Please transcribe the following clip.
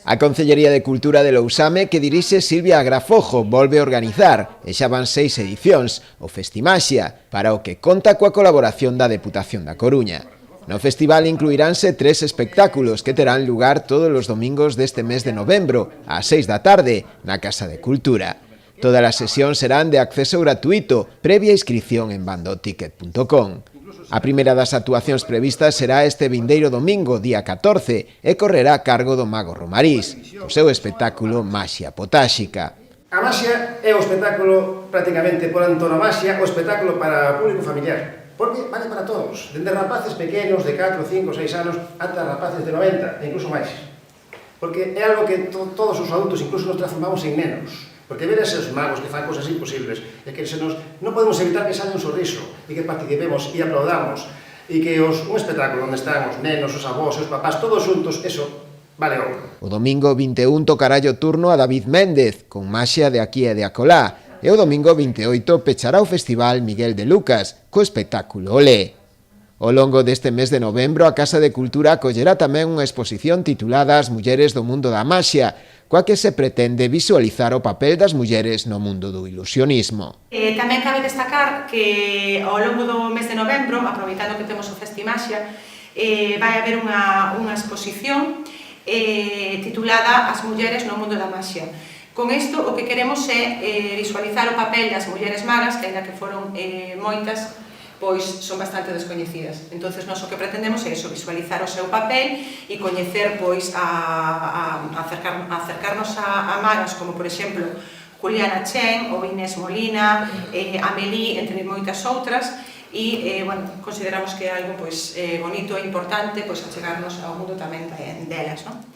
A Concellería de Cultura de Lousame, que dirixe Silvia Agrafojo, volve a organizar, e xa van 6 edicións, o Festimaxia, para o que conta coa colaboración da Deputación da Coruña. No festival incluiránse 3 espectáculos que terán lugar todos os domingos deste mes de novembro, ás 6 da tarde, na Casa de Cultura. Todas as sesións serán de acceso gratuito, previa inscripción en bandoticket.com. A primeira das actuacións previstas será este vindeiro domingo, día 14, e correrá a cargo do Mago Romarís, o seu espectáculo Maxia Potáxica. A maxia é o espectáculo, prácticamente por antonomasia, o espectáculo para o público familiar. Porque vale para todos, dende rapaces pequenos de 4, 5, 6 anos, ata rapaces de 90, e incluso máis. Porque é algo que todos os adultos incluso nos transformamos en nenos. Porque ver eses magos que fan cosas imposibles e que non podemos evitar que salga un sorriso e que participemos e aplaudamos e que un espectáculo onde están os nenos, os avós, os papás, todos xuntos, eso vale ouro. O domingo 21 tocará o turno a David Méndez, con Maxia de aquí e de acolá, e o domingo 28 pechará o festival Miguel de Lucas, co espectáculo Olé. Ao longo deste mes de novembro, a Casa de Cultura acollerá tamén unha exposición titulada As mulleres do mundo da maxia, coa que se pretende visualizar o papel das mulleres no mundo do ilusionismo. Tamén cabe destacar que ao longo do mes de novembro, aproveitando que temos o Festimaxia, vai haber unha exposición titulada As mulleres no mundo da maxia. Con isto, o que queremos é visualizar o papel das mulleres magas, que ainda que foron moitas, pois son bastante descoñecidas. Entonces, nós o que pretendemos é iso, visualizar o seu papel e coñecer, pois, acercarnos a magas como, por exemplo, Juliana Chen ou Inés Molina, Amélie, entre moitas outras, e, bueno, consideramos que é algo, pois, bonito e importante, pois, achegarnos ao mundo tamén delas, non?